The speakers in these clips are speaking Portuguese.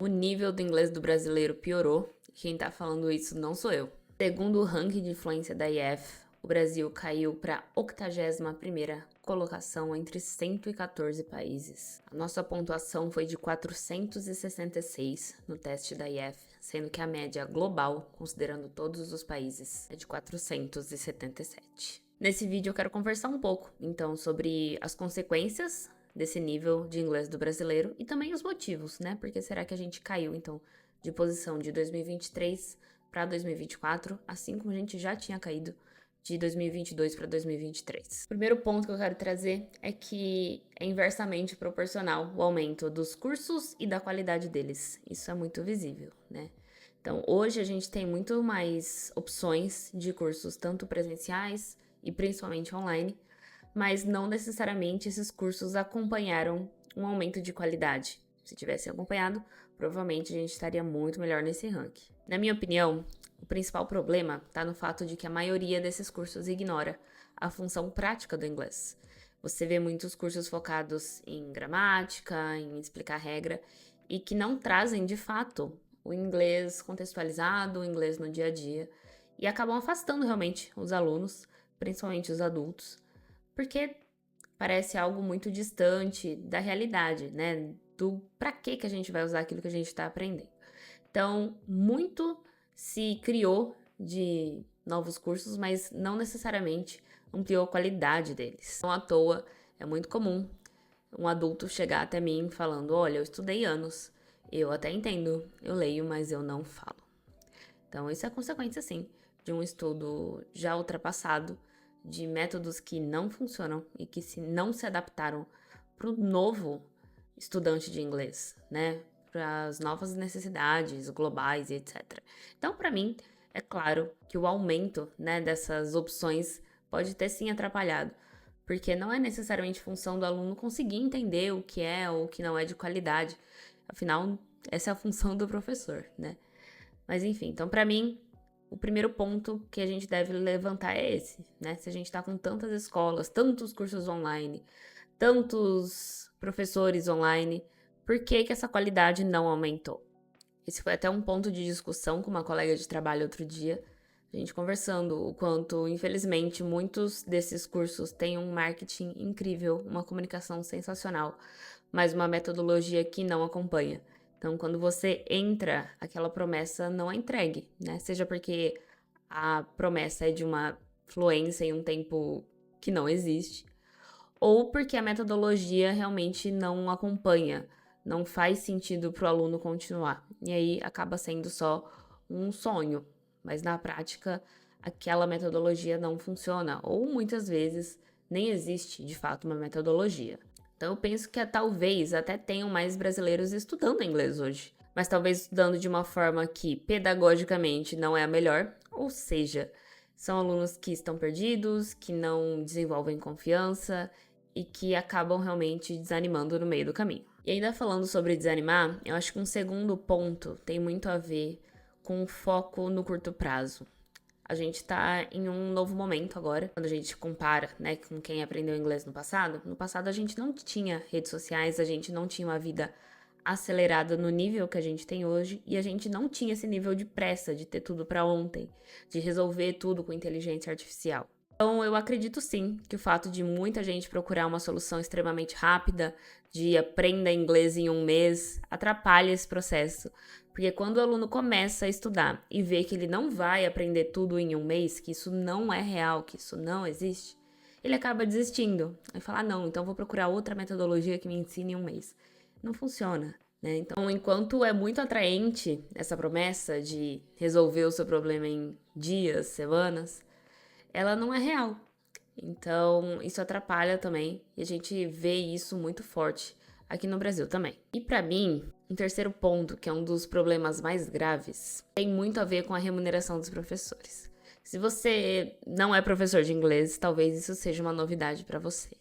O nível do inglês do brasileiro piorou. Quem tá falando isso não sou eu. Segundo o ranking de influência da IF, o Brasil caiu para a 81ª colocação entre 114 países. A nossa pontuação foi de 466 no teste da IF, sendo que a média global, considerando todos os países, é de 477. Nesse vídeo eu quero conversar um pouco, então, sobre as consequências desse nível de inglês do brasileiro e também os motivos, né? Porque será que a gente caiu, então, de posição de 2023 para 2024, assim como a gente já tinha caído de 2022 para 2023. O primeiro ponto que eu quero trazer é que é inversamente proporcional o aumento dos cursos e da qualidade deles. Isso é muito visível, né? Então, hoje a gente tem muito mais opções de cursos, tanto presenciais e principalmente online, mas não necessariamente esses cursos acompanharam um aumento de qualidade. Se tivessem acompanhado, provavelmente a gente estaria muito melhor nesse ranking. Na minha opinião, o principal problema está no fato de que a maioria desses cursos ignora a função prática do inglês. Você vê muitos cursos focados em gramática, em explicar regra, e que não trazem de fato o inglês contextualizado, o inglês no dia a dia, e acabam afastando realmente os alunos, principalmente os adultos, porque parece algo muito distante da realidade, né? Do pra que a gente vai usar aquilo que a gente está aprendendo. Então, muito se criou de novos cursos, mas não necessariamente ampliou a qualidade deles. Não à toa, é muito comum um adulto chegar até mim falando: olha, eu estudei anos, eu até entendo, eu leio, mas eu não falo. Então, isso é consequência, sim, de um estudo já ultrapassado, de métodos que não funcionam e que não se adaptaram para o novo estudante de inglês, né? Para as novas necessidades globais e etc. Então, para mim, é claro que o aumento, né, dessas opções pode ter sim atrapalhado, porque não é necessariamente função do aluno conseguir entender o que é ou o que não é de qualidade. Afinal, essa é a função do professor, né? Mas enfim, então para mim, o primeiro ponto que a gente deve levantar é esse, né? Se a gente tá com tantas escolas, tantos cursos online, tantos professores online, por que que essa qualidade não aumentou? Esse foi até um ponto de discussão com uma colega de trabalho outro dia, a gente conversando o quanto, infelizmente, muitos desses cursos têm um marketing incrível, uma comunicação sensacional, mas uma metodologia que não acompanha. Então, quando você entra, aquela promessa não é entregue, né? Seja porque a promessa é de uma fluência em um tempo que não existe, ou porque a metodologia realmente não acompanha, não faz sentido para o aluno continuar. E aí acaba sendo só um sonho, mas na prática aquela metodologia não funciona, ou muitas vezes nem existe de fato uma metodologia. Então eu penso que talvez até tenham mais brasileiros estudando inglês hoje, mas talvez estudando de uma forma que pedagogicamente não é a melhor, ou seja, são alunos que estão perdidos, que não desenvolvem confiança e que acabam realmente desanimando no meio do caminho. E ainda falando sobre desanimar, eu acho que um segundo ponto tem muito a ver com o foco no curto prazo. A gente tá em um novo momento agora, quando a gente compara, né, com quem aprendeu inglês no passado. No passado a gente não tinha redes sociais, a gente não tinha uma vida acelerada no nível que a gente tem hoje e a gente não tinha esse nível de pressa de ter tudo para ontem, de resolver tudo com inteligência artificial. Então, eu acredito sim que o fato de muita gente procurar uma solução extremamente rápida, de aprenda inglês em um mês, atrapalha esse processo. Porque quando o aluno começa a estudar e vê que ele não vai aprender tudo em um mês, que isso não é real, que isso não existe, ele acaba desistindo. Aí fala, não, então vou procurar outra metodologia que me ensine em um mês. Não funciona, né? Então, enquanto é muito atraente essa promessa de resolver o seu problema em dias, semanas, ela não é real. Então, isso atrapalha também, e a gente vê isso muito forte aqui no Brasil também. E para mim, um terceiro ponto, que é um dos problemas mais graves, tem muito a ver com a remuneração dos professores. Se você não é professor de inglês, talvez isso seja uma novidade para você.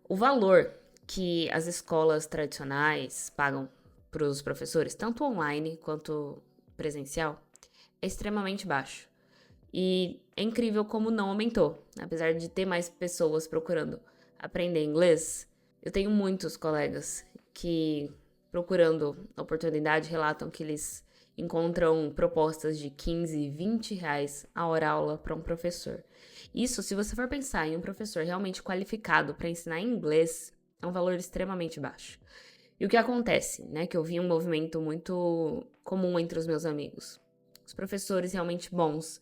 O valor que as escolas tradicionais pagam para os professores, tanto online quanto presencial, é extremamente baixo. E é incrível como não aumentou. Apesar de ter mais pessoas procurando aprender inglês, eu tenho muitos colegas que procurando oportunidade, relatam que eles encontram propostas de 15, 20 reais a hora aula para um professor. Isso, se você for pensar em um professor realmente qualificado para ensinar inglês, é um valor extremamente baixo. E o que acontece, né, que eu vi um movimento muito comum entre os meus amigos. Os professores realmente bons,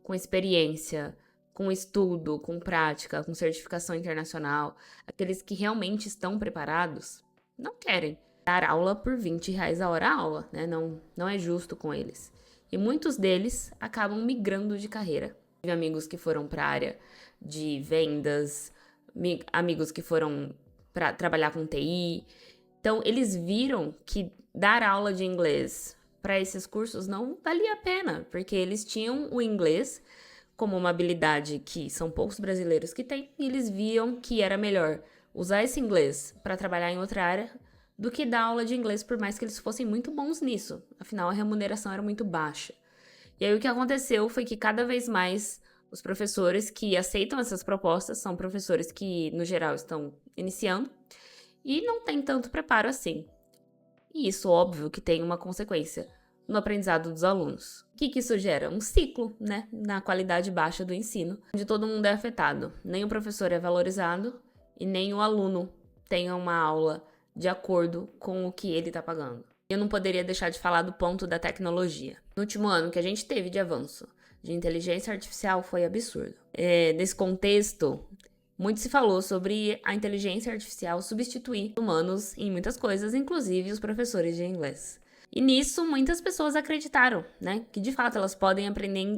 com experiência, com estudo, com prática, com certificação internacional, aqueles que realmente estão preparados, não querem dar aula por 20 reais a hora aula, né? Não é justo com eles. E muitos deles acabam migrando de carreira. Tive amigos que foram para a área de vendas, amigos que foram para trabalhar com TI. Então, eles viram que dar aula de inglês para esses cursos não valia a pena, porque eles tinham o inglês como uma habilidade que são poucos brasileiros que têm, e eles viam que era melhor usar esse inglês para trabalhar em outra área do que dar aula de inglês, por mais que eles fossem muito bons nisso. Afinal, a remuneração era muito baixa. E aí o que aconteceu foi que cada vez mais os professores que aceitam essas propostas são professores que, no geral, estão iniciando e não têm tanto preparo assim. E isso, óbvio, que tem uma consequência no aprendizado dos alunos. O que isso gera? Um ciclo, né, na qualidade baixa do ensino, onde todo mundo é afetado. Nem o professor é valorizado e nem o aluno tem uma aula de acordo com o que ele está pagando. Eu não poderia deixar de falar do ponto da tecnologia. No último ano que a gente teve de avanço de inteligência artificial foi absurdo. Nesse contexto, muito se falou sobre a inteligência artificial substituir humanos em muitas coisas, inclusive os professores de inglês. E nisso, muitas pessoas acreditaram, né, que de fato elas podem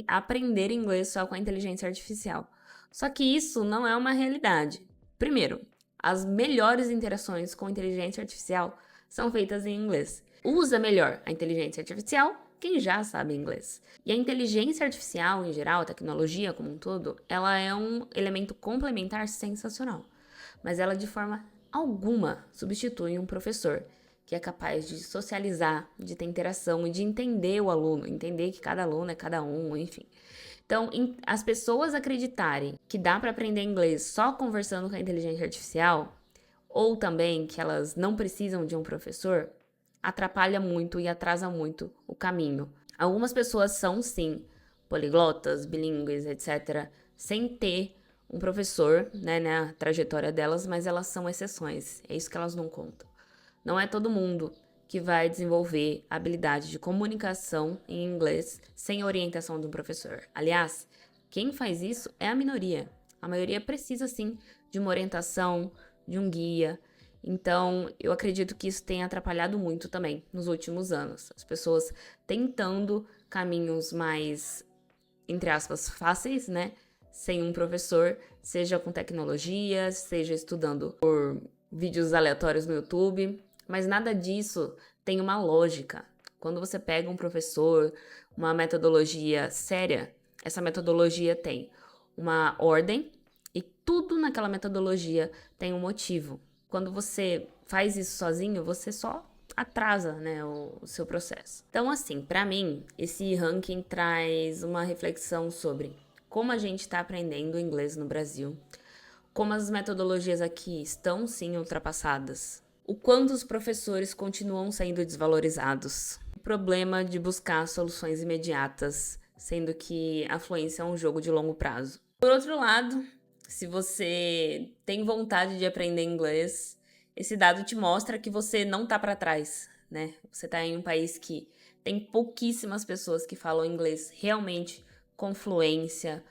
aprender inglês só com a inteligência artificial. Só que isso não é uma realidade. Primeiro, as melhores interações com inteligência artificial são feitas em inglês. Usa melhor a inteligência artificial quem já sabe inglês. E a inteligência artificial, em geral, a tecnologia como um todo, ela é um elemento complementar sensacional. Mas ela, de forma alguma, substitui um professor que é capaz de socializar, de ter interação e de entender o aluno, entender que cada aluno é cada um, enfim. Então, as pessoas acreditarem que dá para aprender inglês só conversando com a inteligência artificial, ou também que elas não precisam de um professor, atrapalha muito e atrasa muito o caminho. Algumas pessoas são, sim, poliglotas, bilíngues, etc., sem ter um professor, né, na trajetória delas, mas elas são exceções. É isso que elas não contam. Não é todo mundo que vai desenvolver a habilidade de comunicação em inglês sem orientação de um professor. Aliás, quem faz isso é a minoria. A maioria precisa, sim, de uma orientação, de um guia. Então, eu acredito que isso tem atrapalhado muito também nos últimos anos. As pessoas tentando caminhos mais, entre aspas, fáceis, né? Sem um professor, seja com tecnologia, seja estudando por vídeos aleatórios no YouTube. Mas nada disso tem uma lógica. Quando você pega um professor, uma metodologia séria, essa metodologia tem uma ordem e tudo naquela metodologia tem um motivo. Quando você faz isso sozinho, você só atrasa, né, o seu processo. Então, assim, para mim, esse ranking traz uma reflexão sobre como a gente está aprendendo inglês no Brasil, como as metodologias aqui estão, sim, ultrapassadas, o quanto os professores continuam sendo desvalorizados, o problema de buscar soluções imediatas, sendo que a fluência é um jogo de longo prazo. Por outro lado, se você tem vontade de aprender inglês, esse dado te mostra que você não está para trás, né? Você está em um país que tem pouquíssimas pessoas que falam inglês realmente com fluência,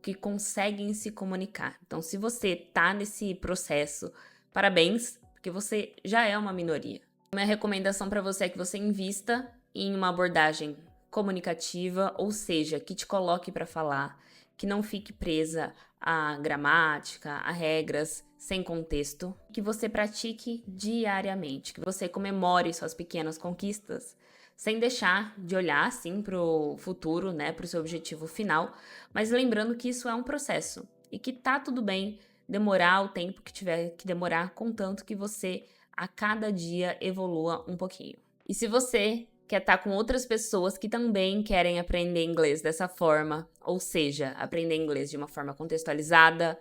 que conseguem se comunicar. Então, se você está nesse processo, parabéns, porque você já é uma minoria. Minha recomendação para você é que você invista em uma abordagem comunicativa, ou seja, que te coloque para falar, que não fique presa à gramática, a regras sem contexto, que você pratique diariamente, que você comemore suas pequenas conquistas, sem deixar de olhar assim para o futuro, né, para o seu objetivo final, mas lembrando que isso é um processo e que tá tudo bem demorar o tempo que tiver que demorar, contanto que você a cada dia evolua um pouquinho. E se você quer estar com outras pessoas que também querem aprender inglês dessa forma, ou seja, aprender inglês de uma forma contextualizada,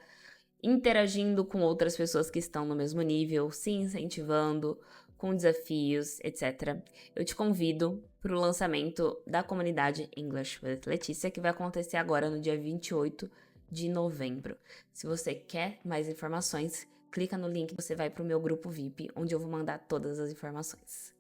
interagindo com outras pessoas que estão no mesmo nível, se incentivando, com desafios, etc., eu te convido para o lançamento da comunidade English with Letícia, que vai acontecer agora no dia 28 de novembro. Se você quer mais informações, clica no link e você vai para o meu grupo VIP, onde eu vou mandar todas as informações.